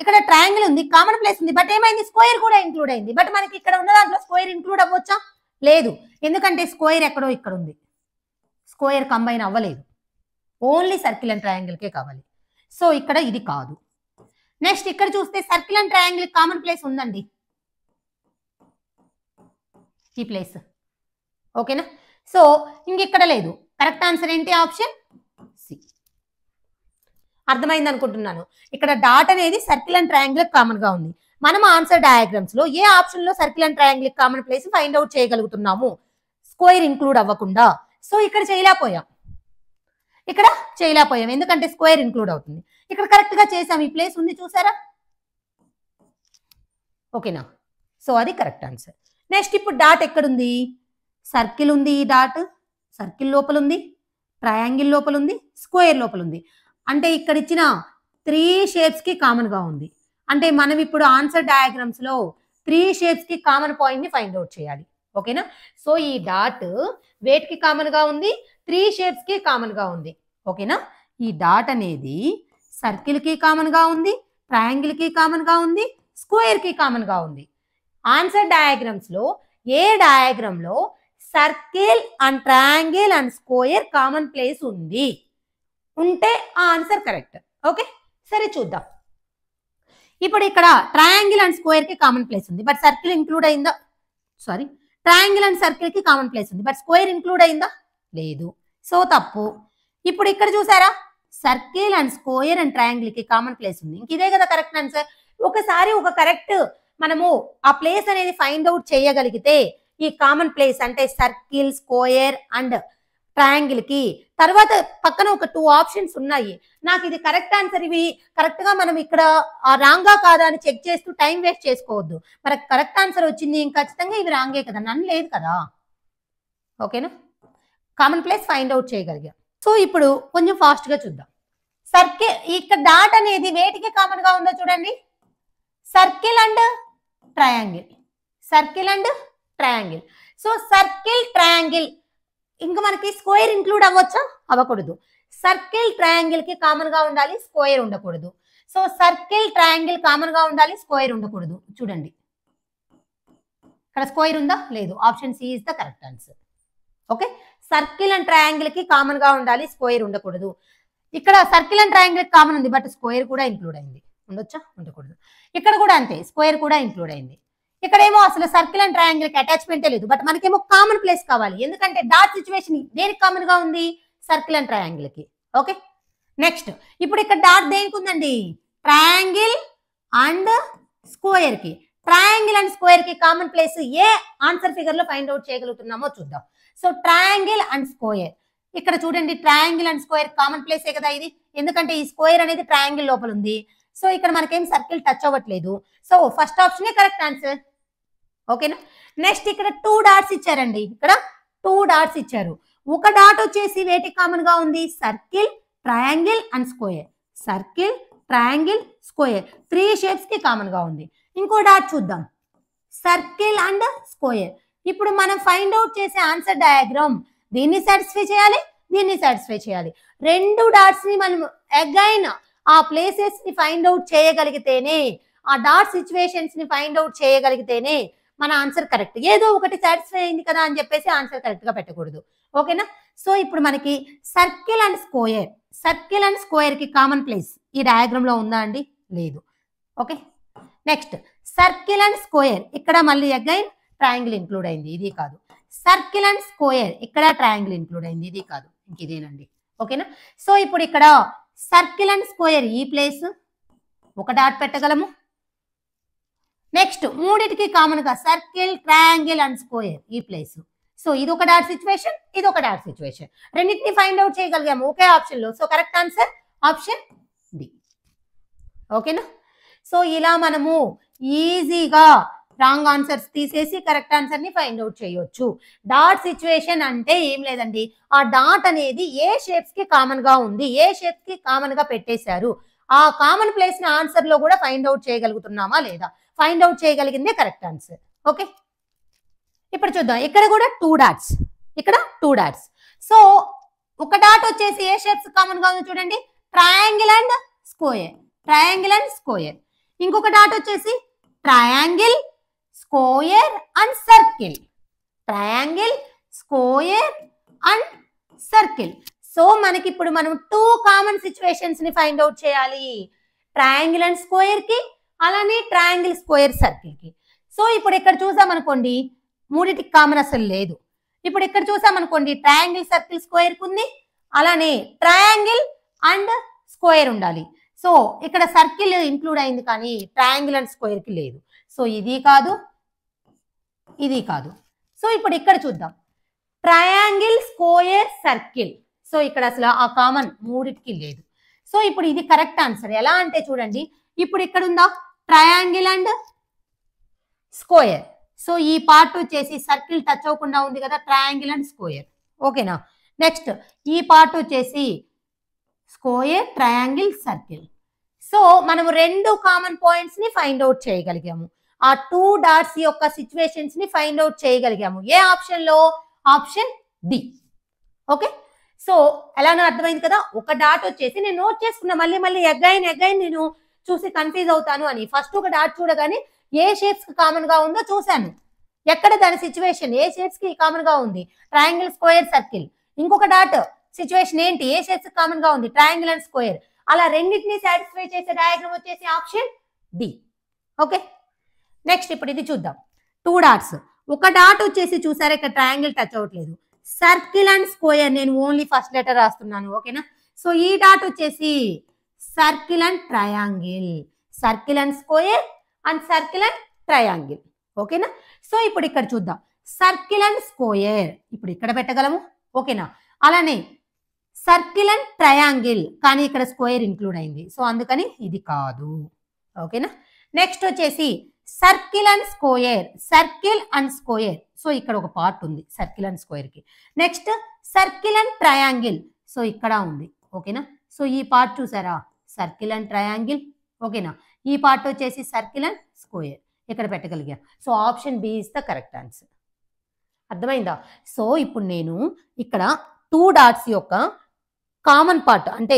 ఇక్కడ ట్రయాంగిల్ ఉంది, కామన్ ప్లేస్ ఉంది, బట్ ఏమైంది? స్క్వేర్ కూడా ఇంక్లూడ్ అయింది. బట్ మనకి ఇక్కడ ఉన్న దాంట్లో స్క్వేర్ ఇంక్లూడ్ అవ్వచ్చా? లేదు, ఎందుకంటే స్క్వేర్ ఎక్కడో ఇక్కడ ఉంది, స్క్వేర్ కంబైన్ అవ్వలేదు, ఓన్లీ సర్కిల్ అండ్ ట్రయాంగిల్ కే కావాలి. సో ఇక్కడ ఇది కాదు. నెక్స్ట్ ఇక్కడ చూస్తే circle and triangle common place ఉందండి, ఈ ప్లేస్. ఓకేనా? సో ఇంకెక్కడ లేదు. కరెక్ట్ ఆన్సర్ ఏంటి? Option C. అర్థమైంది అనుకుంటున్నాను. ఇక్కడ డాట్ అనేది సర్కిల్ అండ్ ట్రయాంగిల్ కామన్ గా ఉంది. మనం ఆన్సర్ డయాగ్రామ్స్ లో ఏ ఆప్షన్ లో circle and triangle common place find out చేయగలుగుతున్నాము, స్క్వేర్ ఇంక్లూడ్ అవ్వకుండా. సో ఇక్కడ చేయలేకపోయాం, ఇక్కడ చేయలేకపోయాం, ఎందుకంటే స్క్వేర్ ఇంక్లూడ్ అవుతుంది. ఇక్కడ కరెక్ట్ గా చేసాం, ఈ ప్లేస్ ఉంది చూసారా? ఓకేనా? సో అది కరెక్ట్ ఆన్సర్. నెక్స్ట్ ఇప్పుడు డాట్ ఎక్కడుంది? సర్కిల్ ఉంది, ఈ డాట్ సర్కిల్ లోపల ఉంది, ట్రయాంగిల్ లోపల ఉంది, స్క్వేర్ లోపల ఉంది. అంటే ఇక్కడ ఇచ్చిన 3 షేప్స్ కి కామన్ గా ఉంది. అంటే మనం ఇప్పుడు ఆన్సర్ డయాగ్రామ్స్ లో 3 షేప్స్ కి కామన్ పాయింట్ ని ఫైండ్ అవుట్ చేయాలి. ఓకేనా? సో ఈ డాట్ వేటికి కామన్ గా ఉంది? 3 షేప్స్ కి కామన్ గా ఉంది. ఓకేనా? ఈ డాట్ అనేది సర్కిల్ కి కామన్ గా ఉంది, ట్రయాంగిల్ కి కామన్ గా ఉంది, స్క్వేర్ కి కామన్ గా ఉంది. ఆన్సర్ డయాగ్రామ్స్ లో ఏ డయాగ్రామ్ లో circle and triangle and square common place ఉంది ఉంటే ఆ ఆన్సర్ కరెక్ట్. ఓకే, సరే చూద్దాం. ఇప్పుడు ఇక్కడ ట్రయాంగిల్ అండ్ స్క్వేర్ కి కామన్ ప్లేస్ ఉంది, బట్ సర్కిల్ ఇంక్లూడ్ అయిందా? సారీ, ట్రయాంగిల్ అండ్ సర్కిల్ కి కామన్ ప్లేస్ ఉంది, బట్ స్క్వేర్ ఇంక్లూడ్ అయిందా? లేదు. సో తప్పు. ఇప్పుడు ఇక్కడ చూసారా, circle and square and triangle కి కామన్ ప్లేస్ ఉంది. ఇంక ఇదే కదా కరెక్ట్ ఆన్సర్. ఒకసారి ఒక కరెక్ట్ మనము ఆ ప్లేస్ అనేది ఫైండ్ అవుట్ చేయగలిగితే ఈ కామన్ ప్లేస్ అంటే సర్కిల్, స్క్వేర్ అండ్ ట్రయాంగిల్ కి తర్వాత పక్కన ఒక 2 ఆప్షన్స్ ఉన్నాయి. నాకు ఇది కరెక్ట్ ఆన్సర్, ఇవి కరెక్ట్ గా మనం ఇక్కడ రాంగా కాదా అని చెక్ చేస్తూ టైం వేస్ట్ చేసుకోవద్దు. మనకు కరెక్ట్ ఆన్సర్ వచ్చింది, ఇంకా ఖచ్చితంగా ఇవి రాంగే కదా, నన్ను లేదు కదా. ఓకేనా, కామన్ ప్లేస్ ఫైండ్ అవుట్ చేయగలిగాం. సో ఇప్పుడు కొంచెం ఫాస్ట్ గా చూద్దాం. సర్కిల్ ఇక్కడ డాట్ అనేది వేటికి కామన్ గా ఉందో చూడండి, circle and triangle, circle and triangle. So circle, triangle, ఇంకా మనకి స్క్వేర్ ఇంక్లూడ్ అవ్వచ్చా? అవ్వకూడదు. సర్కిల్ ట్రయాంగిల్ కి కామన్ గా ఉండాలి, స్క్వేర్ ఉండకూడదు. సో సర్కిల్ ట్రయాంగిల్ కామన్ గా ఉండాలి, స్క్వేర్ ఉండకూడదు. చూడండి ఇక్కడ స్క్వేర్ ఉందా? లేదు. Option C is the correct answer. Okay, circle and triangle కి కామన్ గా ఉండాలి, స్క్వేర్ ఉండకూడదు. ఇక్కడ సర్కిల్ అండ్ ట్రయాంగిల్ కామన్ ఉంది, బట్ స్క్వేర్ కూడా ఇంక్లూడ్ అయింది. ఉండొచ్చా? ఉండకూడదు. ఇక్కడ కూడా అంతే, స్క్వేర్ కూడా ఇంక్లూడ్ అయింది. ఇక్కడేమో అసలు సర్కిల్ అండ్ ట్రయాంగిల్ కి అటాచ్మెంటే లేదు, బట్ మనకేమో కామన్ ప్లేస్ కావాలి. ఎందుకంటే డాట్ సిచ్యువేషన్ దేనికి కామన్ గా ఉంది? సర్కిల్ అండ్ ట్రయాంగిల్ కి. ఓకే, నెక్స్ట్ ఇప్పుడు ఇక్కడ డాట్ దేనికి ఉందండి? ట్రయాంగిల్ అండ్ స్క్వేర్ కి. ట్రయాంగిల్ అండ్ స్క్వేర్ కి కామన్ ప్లేస్ ఏ ఆన్సర్ ఫిగర్ లో ఫైండ్ అవుట్ చేయగలుగుతున్నామో చూద్దాం. సో ట్రయాంగిల్ అండ్ స్క్వేర్, ఇక్కడ చూడండి ట్రయాంగిల్ అండ్ స్క్వేర్ కామన్ ప్లేసే కదా ఇది, ఎందుకంటే ఈ స్క్వేర్ అనేది ట్రయాంగిల్ లోపల ఉంది. సో ఇక్కడ మనకేం సర్కిల్ టచ్ అవ్వట్లేదు. సో ఫస్ట్ ఆప్షనే కరెక్ట్ ఆన్సర్. ఓకేనా, నెక్స్ట్ ఇక్కడ 2 డాట్స్ ఇచ్చారండి, ఇక్కడ 2 డాట్స్ ఇచ్చారు. ఒక డాట్ వచ్చేసి వేటికి కామన్ గా ఉంది? Circle, triangle and square, circle, triangle, square 3 shapes కి కామన్ గా ఉంది. ఇంకో డాట్ చూద్దాం, సర్కిల్ అండ్ స్క్వేర్. ఇప్పుడు మనం ఫైండ్ అవుట్ చేసే ఆన్సర్ డయాగ్రామ్ దీన్ని సాటిస్ఫై చేయాలి, దీన్ని సాటిస్ఫై చేయాలి. 2 డాట్స్ ని మనం అగైన్ ఆ ప్లేసెస్ ని ఫైండ్ అవుట్ చేయగలిగితేనే, ఆ డాట్ సిచ్యువేషన్స్ ని ఫైండ్ అవుట్ చేయగలిగితేనే మన ఆన్సర్ కరెక్ట్. ఏదో ఒకటి సాటిస్ఫై అయింది కదా అని చెప్పేసి ఆన్సర్ కరెక్ట్ గా పెట్టకూడదు. ఓకేనా, సో ఇప్పుడు మనకి circle and square, circle and square కి కామన్ ప్లేస్ ఈ డయాగ్రామ్ లో ఉందా అండి? లేదు. Okay, next circle and square, ఇక్కడ మళ్ళీ అగైన్ ట్రయాంగిల్ ఇంక్లూడ్ అయింది, ఇది కాదు. సర్కిల్ అండ్ స్క్వేర్, ఇక్కడ ట్రయాంగిల్ ఇంక్లూడ్ అయింది, ఇది కాదు, ఇంక ఇదేనండి. ఓకేనా, సో ఇప్పుడు ఇక్కడ సర్కిల్ అండ్ స్క్వేర్ ఈ ప్లేస్ ఒక డాట్ పెట్టగలము. నెక్స్ట్ మూడిటికి కామన్ గా సర్కిల్, ట్రయాంగిల్ అండ్ స్క్వేర్ ఈ ప్లేస్. సో ఇది ఒక డాట్ సిచ్యువేషన్, ఇది ఒక డాట్ సిచ్యువేషన్, రెండింటిని ఫైండ్ అవుట్ చేయగలిగాము ఒకే ఆప్షన్ లో. So correct answer option D. ఓకేనా, సో ఇలా మనము ఈజీగా రాంగ్ ఆన్సర్స్ తీసేసి కరెక్ట్ ఆన్సర్ ని ఫైండ్ అవుట్ చేయొచ్చు. డాట్ సిచ్యువేషన్ అంటే ఏం లేదండి, ఆ డాట్ అనేది ఏ షేప్స్ కి కామన్ గా ఉంది, ఏ షేప్స్ కి కామన్ గా పెట్టేశారు, ఆ కామన్ ప్లేస్ ని ఆన్సర్ లో కూడా ఫైండ్ అవుట్ చేయగలుగుతున్నామా లేదా, ఫైండ్ అవుట్ చేయగలిగిందే కరెక్ట్ ఆన్సర్. ఓకే, ఇప్పుడు చూద్దాం. ఇక్కడ కూడా 2 డాట్స్, ఇక్కడ 2 డాట్స్. సో ఒక డాట్ వచ్చేసి ఏ షేప్స్ కామన్ గా ఉంది చూడండి, triangle and square, triangle and square. ఇంకొక డాట్ వచ్చేసి triangle, square and circle, triangle, square and circle. So మనకి ఇప్పుడు మనం 2 కామన్ సిచ్యువేషన్స్ ని ఫైండ్ అవుట్ చేయాలి, ట్రయాంగిల్ అండ్ స్క్వేర్ కి, అలానే ట్రయాంగిల్, స్క్వేర్, సర్కిల్ కి. సో ఇప్పుడు ఇక్కడ చూసామనుకోండి మూడిటికి కామన్ అసలు లేదు. ఇప్పుడు ఇక్కడ చూసామనుకోండి ట్రయాంగిల్, సర్కిల్, స్క్వేర్ ఉంది, అలానే ట్రయాంగిల్ అండ్ స్క్వేర్ ఉండాలి. సో ఇక్కడ సర్కిల్ ఇంక్లూడ్ అయింది కానీ ట్రయాంగిల్ అండ్ స్క్వేర్ కి లేదు. సో ఇది కాదు, ఇది కాదు. సో ఇప్పుడు ఇక్కడ చూద్దాం, ట్రయాంగిల్, స్క్వేర్, సర్కిల్. సో ఇక్కడ అసలు ఆ కామన్ మూడిటికి లేదు. సో ఇప్పుడు ఇది కరెక్ట్ ఆన్సర్. ఎలా అంటే చూడండి, ఇప్పుడు ఇక్కడ ఉందా ట్రయాంగిల్ అండ్ స్క్వేర్. సో ఈ పార్ట్ వచ్చేసి సర్కిల్ టచ్ అవ్వకుండా ఉంది కదా, ట్రయాంగిల్ అండ్ స్క్వేర్. ఓకేనా, నెక్స్ట్ ఈ పార్ట్ వచ్చేసి స్క్వేర్, ట్రయాంగిల్, సర్కిల్. సో మనము 2 కామన్ పాయింట్స్ ని ఫైండ్ అవుట్ చేయగలిగాము, ఆ 2 డాట్స్ యొక్క సిచ్యువేషన్స్ ని ఫైండ్ అవుట్ చేయగలిగాము. ఏ ఆప్షన్ లో? Option D. ఓకే, సో ఎలానో అర్థమైంది కదా. ఒక డాట్ వచ్చేసి నేను నోట్ చేసుకున్నా, మళ్ళీ అగైన్ నేను చూసి కన్ఫ్యూజ్ అవుతాను అని. ఫస్ట్ ఒక డాట్ చూడగానే ఏ షేప్స్ కామన్ గా ఉందో చూశాను. ఎక్కడ దాని సిచ్యువేషన్ ఏ షేప్స్ కి కామన్ గా ఉంది, ట్రయాంగిల్, స్క్వేర్, సర్కిల్. ఇంకొక డాట్ సిచ్యువేషన్ ఏంటి, ఏ షేప్స్ కామన్ గా ఉంది, ట్రయాంగిల్ అండ్ స్క్వేర్. అలా రెండింటిని సాటిస్ఫై చేసే డయాగ్రామ్ వచ్చేసి ఆప్షన్ డి. ఓకే, నెక్స్ట్ ఇప్పుడు ఇది చూద్దాం. 2 డాట్స్, ఒక డాట్ వచ్చేసి చూసారా ఇక్కడ ట్రయాంగిల్ టచ్ అవ్వట్లేదు. సర్కిల్ అండ్ స్క్వేర్ నేను ఓన్లీ ఫస్ట్ లెటర్ రాస్తున్నాను. ఓకేనా, సో ఈ డాట్ వచ్చేసి circle and triangle, circle and square and circle and triangle. ఓకేనా, సో ఇప్పుడు ఇక్కడ చూద్దాం సర్కిల్ అండ్ స్క్వేర్, ఇప్పుడు ఇక్కడ పెట్టగలము. ఓకేనా, అలానే సర్కిల్ అండ్ ట్రయాంగిల్, కానీ ఇక్కడ స్క్వేర్ ఇంక్లూడ్ అయింది, సో అందుకని ఇది కాదు. ఓకేనా, నెక్స్ట్ వచ్చేసి circle and square, circle and square, so ఇక్కడ ఒక పార్ట్ ఉంది సర్కిల్ అండ్ స్క్వేర్ కి. Next circle and triangle, so ఇక్కడ ఉంది. ఓకేనా, సో ఈ పార్ట్ చూసారా సర్కిల్ అండ్ ట్రయాంగిల్. ఓకేనా, ఈ పార్ట్ వచ్చేసి సర్కిల్ అండ్ స్క్వేర్, ఇక్కడ పెట్టగలిగా. So option B is the correct answer. అర్థమైందా? సో ఇప్పుడు నేను ఇక్కడ 2 డాట్స్ యొక్క కామన్ పార్ట్, అంటే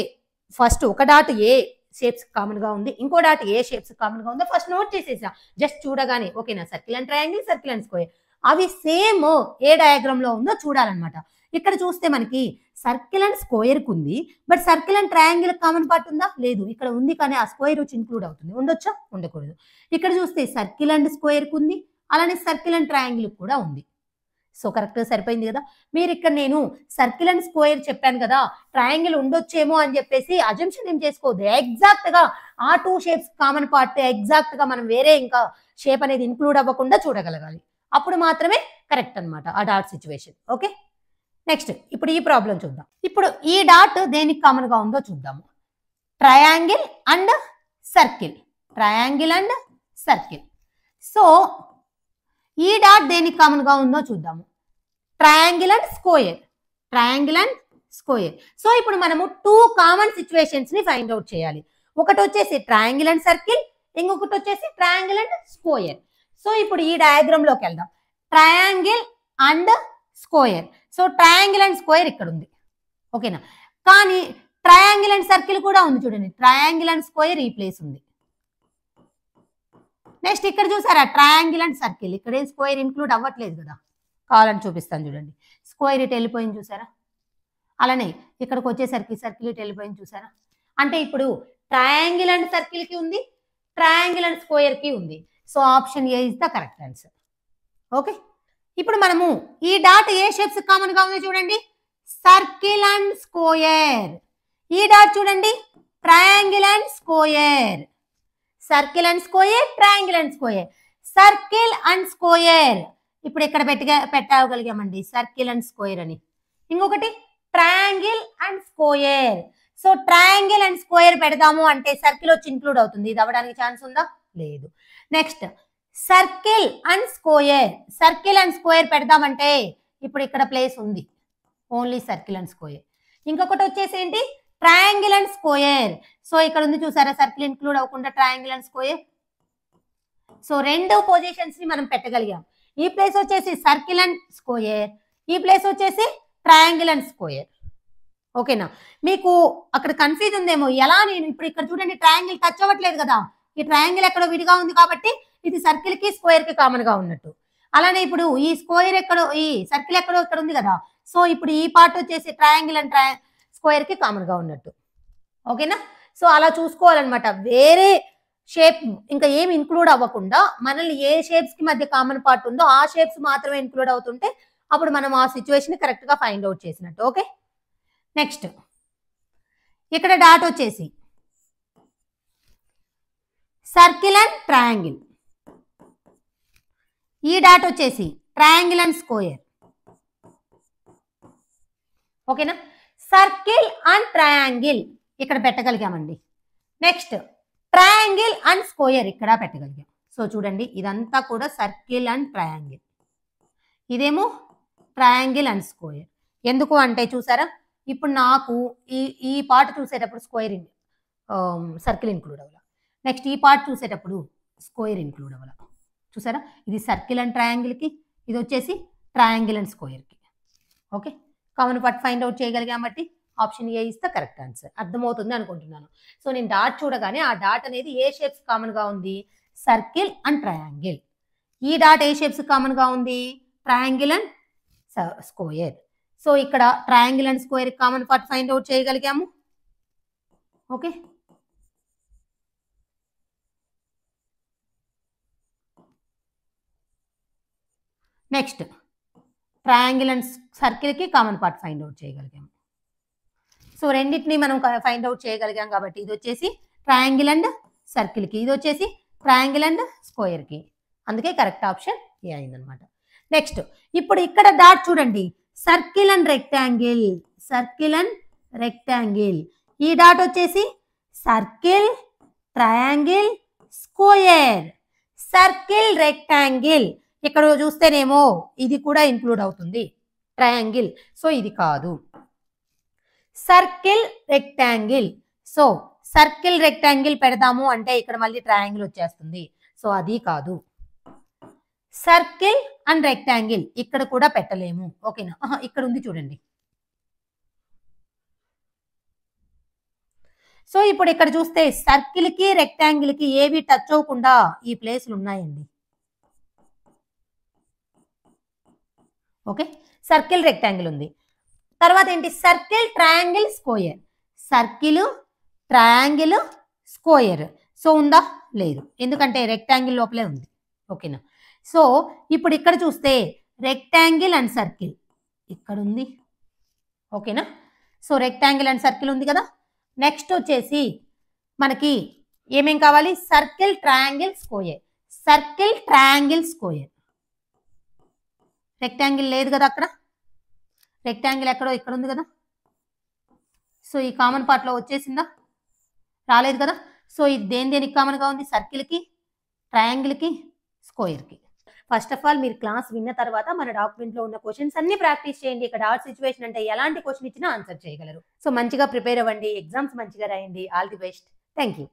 ఫస్ట్ ఒక డాట్ ఏ షేప్స్ కామన్ గా ఉంది, ఇంకో డాట్ ఏ షేప్స్ కామన్ గా ఉందో ఫస్ట్ నోట్ చేసేసా జస్ట్ చూడగానే. ఓకేనా, circle and triangle, circle and square, అవి సేమ్ ఏ డయాగ్రామ్ లో ఉందో చూడాలన్నమాట. ఇక్కడ చూస్తే మనకి సర్కిల్ అండ్ స్క్వేర్ కు ఉంది, but circle and triangle common part ఉందా, లేదు. ఇక్కడ ఉంది కానీ ఆ స్క్వేర్ వచ్చి ఇంక్లూడ్ అవుతుంది, ఉండొచ్చా, ఉండకూడదు. ఇక్కడ చూస్తే సర్కిల్ అండ్ స్క్వేర్ కు ఉంది, అలానే సర్కిల్ అండ్ ట్రయాంగిల్ కూడా ఉంది. సో కరెక్ట్గా సరిపోయింది కదా. మీరు ఇక్కడ నేను సర్కిల్ అండ్ స్క్వేర్ చెప్పాను కదా, ట్రయాంగిల్ ఉండొచ్చేమో అని చెప్పేసి అజంప్షన్ ఏం చేసుకోవద్దు. ఎగ్జాక్ట్ గా ఆ 2 షేప్స్ కామన్ పార్ట్, ఎగ్జాక్ట్ గా మనం వేరే ఇంకా షేప్ అనేది ఇన్క్లూడ్ అవ్వకుండా చూడగలగాలి, అప్పుడు మాత్రమే కరెక్ట్ అనమాట ఆ డాట్ సిచ్యువేషన్. ఓకే, నెక్స్ట్ ఇప్పుడు ఈ ప్రాబ్లం చూద్దాం. ఇప్పుడు ఈ డాట్ దేనికి కామన్ గా ఉందో చూద్దాము. Triangle and circle, triangle and circle. So ఈ డాట్ దేనికి కామన్ గా ఉందో చూద్దాము. Triangle and square, triangle and square. So ఇప్పుడు మనము 2 కామన్ సిచ్యువేషన్స్ ని ఫైండ్ అవుట్ చేయాలి. ఒకటి వచ్చేసి ట్రయాంగిల్ అండ్ సర్కిల్, ఇంకొకటి వచ్చేసి ట్రయాంగిల్ అండ్ స్క్వేర్. సో ఇప్పుడు ఈ డయాగ్రామ్ లోకి వెళ్దాం. Triangle and square, so triangle and square ఇక్కడ ఉంది. ఓకేనా, కానీ ట్రయాంగిల్ అండ్ సర్కిల్ కూడా ఉంది చూడండి. ట్రయాంగిల్ అండ్ స్క్వేర్ ఈ ప్లేస్ ఉంది. నెక్స్ట్ ఇక్కడ చూసారా ట్రయాంగిల్ అండ్ సర్కిల్, ఇక్కడ ఏం స్క్వేర్ ఇంక్లూడ్ అవ్వట్లేదు కదా, కావాలని చూపిస్తాను చూడండి. స్క్వేర్ ఇటు వెళ్ళిపోయింది చూసారా, అలానే ఇక్కడికి వచ్చేసరికి సర్కిల్ ఇటు వెళ్ళిపోయింది చూసారా. అంటే ఇప్పుడు ట్రయాంగిల్ అండ్ సర్కిల్ కి ఉంది, ట్రయాంగిల్ అండ్ స్క్వేర్ కి ఉంది. So option A is the correct answer. Okay, ఇప్పుడు మనము ఈ డాట్ ఏ షేప్స్ కామన్ గా ఉంది చూడండి, సర్కిల్ అండ్ స్క్వేర్. ఈ డాట్ చూడండి triangle and square, circle and square, triangle and square, circle and square. ఇప్పుడు ఇక్కడ పెట్టగలిగామండి సర్కిల్ అండ్ స్క్వేర్ అని. ఇంకొకటి triangle and square. So triangle and square పెడదాము అంటే సర్కిల్ వచ్చి ఇంక్లూడ్ అవుతుంది, ఇది అవ్వడానికి ఛాన్స్ ఉందా, లేదు. Next circle and square, circle and square పెడదామంటే ఇప్పుడు ఇక్కడ ప్లేస్ ఉంది, ఓన్లీ సర్కిల్ అండ్ స్క్వేర్. ఇంకొకటి వచ్చేసి ఏంటి, ట్రయాంగిల్ అండ్ స్క్వేర్. సో ఇక్కడ ఉంది చూసారా సర్కిల్ ఇంక్లూడ్ అవ్వకుండా triangle and square. So 2 positions ని మనం పెట్టగలిగాం. ఈ ప్లేస్ వచ్చేసి సర్కిల్ అండ్ స్క్వేర్, ఈ ప్లేస్ వచ్చేసి ట్రయాంగిల్ అండ్ స్క్వేర్. ఓకేనా, మీకు అక్కడ కన్ఫ్యూజ్ ఉందేమో ఎలా, నేను ఇప్పుడు ఇక్కడ చూడండి ట్రయాంగిల్ టచ్ అవ్వట్లేదు కదా, ఈ ట్రయాంగిల్ ఎక్కడో విడిగా ఉంది కాబట్టి ఇది సర్కిల్ కి స్క్వేర్ కి కామన్ గా ఉన్నట్టు. అలానే ఇప్పుడు ఈ స్క్వేర్ ఎక్కడో, ఈ సర్కిల్ ఎక్కడో ఇక్కడ ఉంది కదా, సో ఇప్పుడు ఈ పార్ట్ వచ్చేసి ట్రయాంగిల్ అండ్ స్క్వేర్ కి కామన్ గా ఉన్నట్టు. ఓకేనా, సో అలా చూసుకోవాలన్నమాట. వేరే షేప్ ఇంకా ఏమి ఇంక్లూడ్ అవ్వకుండా మనల్ని ఏ షేప్స్ కి మధ్య కామన్ పార్ట్ ఉందో ఆ షేప్స్ మాత్రమే ఇంక్లూడ్ అవుతుంటే అప్పుడు మనం ఆ సిచ్యువేషన్ కరెక్ట్ గా ఫైండ్ అవుట్ చేసినట్టు. ఓకే, నెక్స్ట్ ఇక్కడ డాట్ వచ్చేసి సర్కిల్ అండ్ ట్రయాంగిల్, ఈ డాట్ వచ్చేసి ట్రయాంగిల్ అండ్ స్క్వేర్. ఓకేనా, సర్కిల్ అండ్ ట్రయాంగిల్ ఇక్కడ పెట్టగలిగామండి. నెక్స్ట్ ట్రయాంగిల్ అండ్ స్క్వేర్ ఇక్కడ పెట్టగలిగాం. సో చూడండి ఇదంతా కూడా సర్కిల్ అండ్ ట్రయాంగిల్, ఇదేమో ట్రయాంగిల్ అండ్ స్క్వేర్. ఎందుకు అంటే చూసారా ఇప్పుడు నాకు ఈ పార్ట్ చూసేటప్పుడు స్క్వేర్ సర్కిల్ ఇంక్లూడ్ అవ్వాలి, నెక్స్ట్ ఈ పార్ట్ చూసేటప్పుడు స్క్వేర్ ఇంక్లూడ్ అవ్వాలి. చూసారా ఇది సర్కిల్ అండ్ ట్రయాంగిల్కి, ఇది వచ్చేసి ట్రయాంగిల్ అండ్ స్క్వేర్కి. Okay, common part find out చేయగలిగాం బట్టి option A is the correct answer. అర్థమవుతుంది అనుకుంటున్నాను. సో నేను డాట్ చూడగానే ఆ డాట్ అనేది ఏ షేప్స్ కామన్ గా ఉంది? Circle and triangle. ఈ డాట్ ఏ షేప్స్ కామన్ గా ఉంది? Triangle and square. సో ఇక్కడ triangle and square common part find out చేయగలిగాము. Okay, next triangle and circle కి కామన్ పార్ట్ ఫైండ్ అవుట్ చేయగలిగాము. సో రెండింటిని మనం ఫైండ్ అవుట్ చేయగలిగాం కాబట్టి ఇది వచ్చేసి ట్రయాంగిల్ అండ్ సర్కిల్ కి, ఇది వచ్చేసి ట్రయాంగిల్ అండ్ స్క్వేర్ కి. అందుకే కరెక్ట్ ఆప్షన్ ఏ అయిందనమాట. నెక్స్ట్ ఇప్పుడు ఇక్కడ డాట్ చూడండి, circle and rectangle, circle and rectangle. ఈ డాట్ వచ్చేసి circle, triangle, square, circle, rectangle. ఇక్కడ చూస్తేనేమో ఇది కూడా ఇంక్లూడ్ అవుతుంది ట్రయాంగిల్. సో ఇది కాదు. Circle, rectangle. So circle rectangle పెడదాము అంటే ఇక్కడ మళ్ళీ ట్రయాంగిల్ వచ్చేస్తుంది. సో అది కాదు. సర్కిల్ అండ్ రెక్టాంగిల్ ఇక్కడ కూడా పెట్టలేము. ఓకేనా? ఇక్కడ ఉంది చూడండి. సో ఇప్పుడు ఇక్కడ చూస్తే సర్కిల్ కి రెక్టాంగిల్ కి ఏవి టచ్ అవ్వకుండా ఈ ప్లేస్లు ఉన్నాయండి. ఓకే, సర్కిల్ రెక్టాంగిల్ ఉంది. తర్వాత ఏంటి? Circle, triangle, square. Circle, triangle, square. So ఉందా? లేదు, ఎందుకంటే రెక్టాంగిల్ లోపలే ఉంది. ఓకేనా? సో ఇప్పుడు ఇక్కడ చూస్తే రెక్టాంగిల్ అండ్ సర్కిల్ ఇక్కడ ఉంది. ఓకేనా? సో రెక్టాంగిల్ అండ్ సర్కిల్ ఉంది కదా. నెక్స్ట్ వచ్చేసి మనకి ఏమేం కావాలి? Circle, triangle, square. Circle, triangle, square. Rectangle లేదు కదా అక్కడ. రెక్టాంగిల్ ఎక్కడో ఇక్కడ ఉంది కదా. సో ఈ కామన్ పార్ట్లో వచ్చేసిందా? రాలేదు కదా. సో ఇది దేనికి కామన్గా ఉంది? సర్కిల్కి, ట్రయాంగిల్కి, స్క్వేర్కి. ఫస్ట్ ఆఫ్ ఆల్ మీరు క్లాస్ విన్న తర్వాత మన డాక్యుమెంట్లో ఉన్న క్వశ్చన్స్ అన్ని ప్రాక్టీస్ చేయండి. ఇక్కడ డాట్ సిచ్యువేషన్ అంటే ఎలాంటి క్వశ్చన్ ఇచ్చినా ఆన్సర్ చేయగలరు. సో మంచిగా ప్రిపేర్ అవ్వండి, ఎగ్జామ్స్ మంచిగా రాయండి. All the best. Thank you.